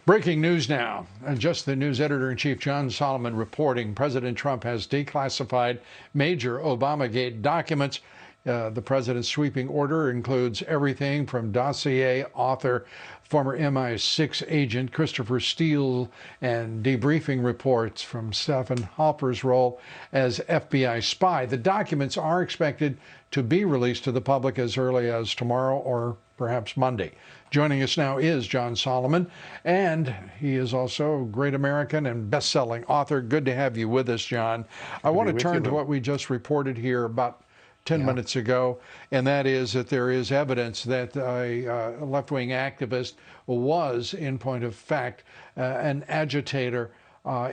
Breaking news now. Just the news editor-in-chief John Solomon reporting President Trump has declassified major Obamagate documents. The president's sweeping order includes everything from dossier author, former MI6 agent Christopher Steele, and debriefing reports from Stephen Halper's role as FBI spy. The documents are expected to be released to the public as early as tomorrow or perhaps Monday. Joining us now is John Solomon, and he is also a great American and best-selling author. Good to have you with us, John. I want to turn to what we just reported here about 10 minutes ago, and that is that there is evidence that a left-wing activist was, in point of fact, an agitator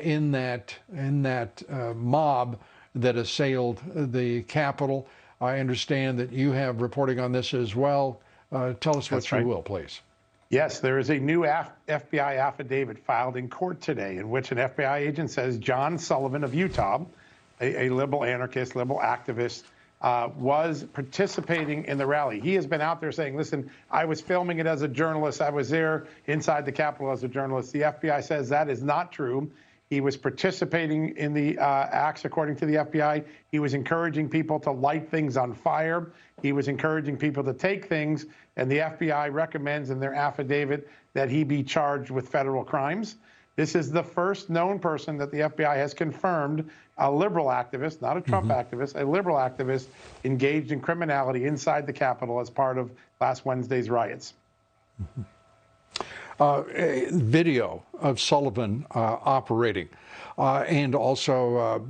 in that mob that assailed the Capitol. I understand that you have reporting on this as well. Tell us what you will, please. Yes, there is a new FBI affidavit filed in court today in which an FBI agent says John Sullivan of Utah, a liberal anarchist, liberal activist, was participating in the rally. He has been out there saying, listen, I was filming it as a journalist. I was there inside the Capitol as a journalist. The FBI says that is not true. He was participating in the acts, according to the FBI. He was encouraging people to light things on fire. He was encouraging people to take things, and the FBI recommends in their affidavit that he be charged with federal crimes. This is the first known person that the FBI has confirmed, a liberal activist, not a Trump activist, a liberal activist engaged in criminality inside the Capitol as part of last Wednesday's riots. Video of Sullivan operating and also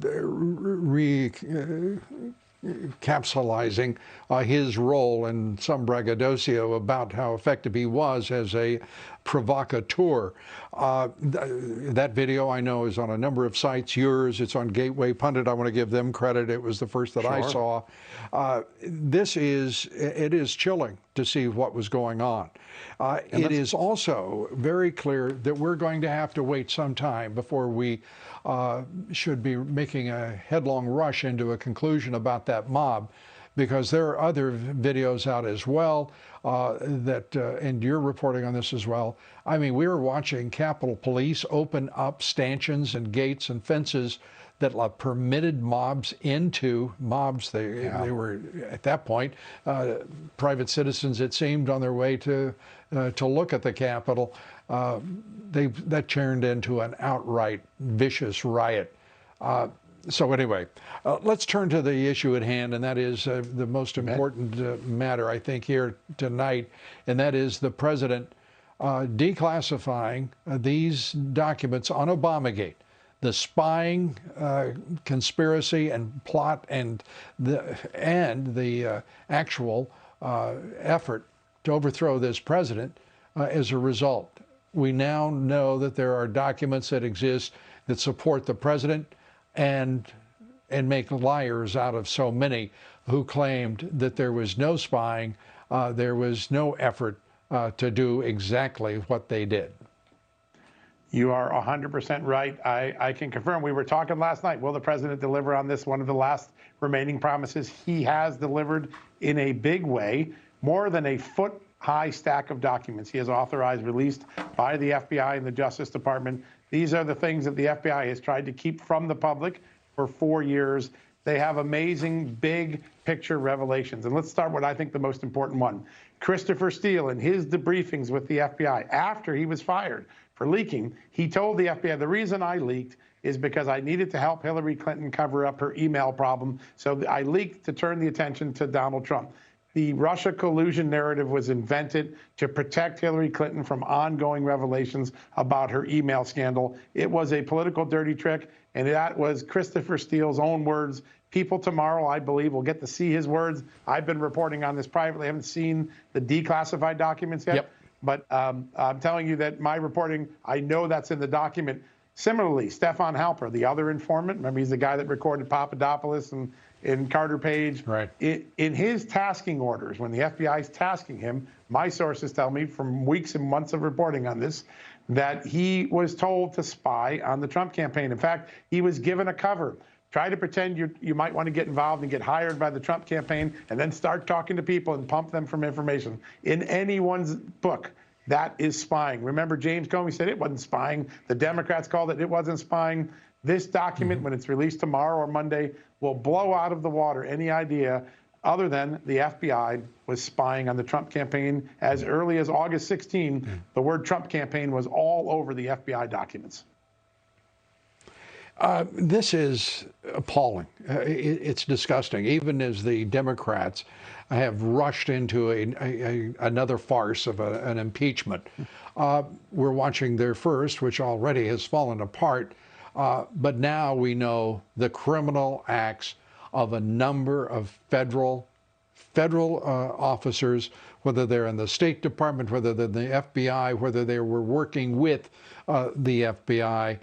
recapsulizing his role and some braggadocio about how effective he was as a provocateur. That video, I know, is on a number of sites. Yours, it's on Gateway Pundit. I want to give them credit. It was the first that I saw. It is chilling to see what was going on. It is also very clear that we're going to have to wait some time before we should be making a headlong rush into a conclusion about that mob, because there are other videos out as well and you're reporting on this as well. I mean, we were watching Capitol Police open up stanchions and gates and fences that permitted mobs into mobs. They were, at that point, private citizens, it seemed, on their way to look at the Capitol. That turned into an outright vicious riot. So anyway, let's turn to the issue at hand, and that is the most important matter, I think, here tonight, and that is the president declassifying these documents on Obamagate, the spying conspiracy and plot and the actual effort to overthrow this president as a result. We now know that there are documents that exist that support the president and make liars out of so many who claimed that there was no spying, there was no effort to do exactly what they did. You are 100% right. I can confirm. We were talking last night. Will the president deliver on this? One of the last remaining promises. He has delivered in a big way. More than a foot-high stack of documents he has authorized, released by the FBI and the Justice Department. These are the things that the FBI has tried to keep from the public for 4 years. They have amazing big picture revelations. And let's start with, I think, the most important one. Christopher Steele, in his debriefings with the FBI after he was fired for leaking, he told the FBI, the reason I leaked is because I needed to help Hillary Clinton cover up her email problem. So I leaked to turn the attention to Donald Trump. The Russia collusion narrative was invented to protect Hillary Clinton from ongoing revelations about her email scandal. It was a political dirty trick, and that was Christopher Steele's own words. People tomorrow, I believe, will get to see his words. I've been reporting on this privately. I haven't seen the declassified documents yet, but I'm telling you that my reporting, I know that's in the document. Similarly, Stephen Halper, the other informant, remember he's the guy that recorded Papadopoulos and Carter Page. Right. In his tasking orders, when the FBI is tasking him, my sources tell me from weeks and months of reporting on this, that he was told to spy on the Trump campaign. In fact, he was given a cover. Try to pretend you might want to get involved and get hired by the Trump campaign, and then start talking to people and pump them from information. In anyone's book, That is spying. Remember, James Comey said it wasn't spying. The Democrats called it wasn't spying. This document, when it's released tomorrow or Monday, will blow out of the water any idea other than the FBI was spying on the Trump campaign as early as August 16. The word Trump campaign was all over the FBI documents. This is appalling. It's disgusting. Even as the Democrats have rushed into another farce of an impeachment, we're watching their first, which already has fallen apart. But now we know the criminal acts of a number of federal officers, whether they're in the State Department, whether they're in the FBI, whether they were working with the FBI.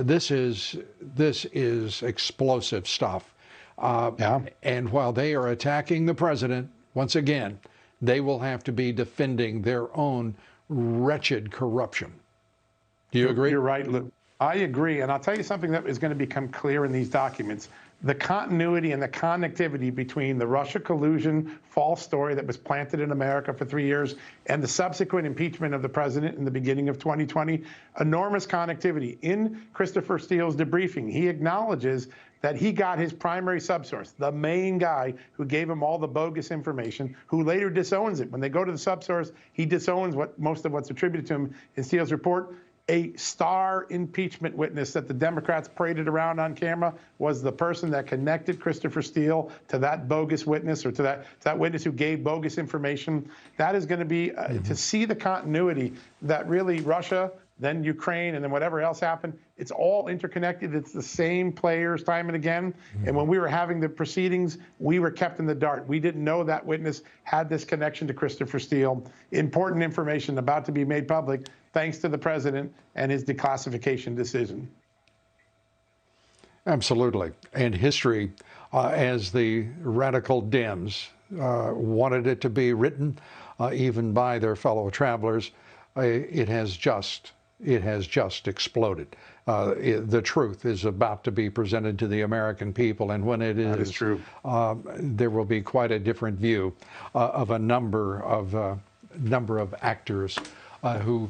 This is explosive stuff. And while they are attacking the president, once again, they will have to be defending their own wretched corruption. Do you agree? You're right, Lou. I agree. And I'll tell you something that is going to become clear in these documents. The continuity and the connectivity between the Russia collusion false story that was planted in America for 3 years and the subsequent impeachment of the president in the beginning of 2020, enormous connectivity. In Christopher Steele's debriefing, he acknowledges that he got his primary subsource, the main guy who gave him all the bogus information, who later disowns it. When they go to the subsource, he disowns most of what's attributed to him in Steele's report. A star impeachment witness that the Democrats paraded around on camera was the person that connected Christopher Steele to that bogus witness, or to that witness who gave bogus information. That is going to be to see the continuity that really Russia, then Ukraine, and then whatever else happened. It's all interconnected. It's the same players time and again. And when we were having the proceedings, we were kept in the dark. We didn't know that witness had this connection to Christopher Steele. Important information about to be made public thanks to the president and his declassification decision. Absolutely. And history, as the radical Dems wanted it to be written, even by their fellow travelers, it has just exploded. The truth is about to be presented to the American people, and when it is, that is true. There will be quite a different view of a number of actors who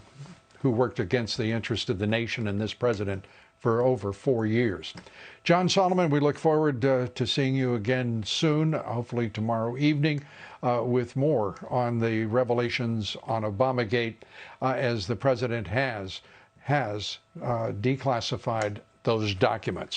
worked against the interest of the nation and this president for over 4 years. John Solomon, we look forward to seeing you again soon, hopefully tomorrow evening, with more on the revelations on Obamagate, as the president has declassified those documents.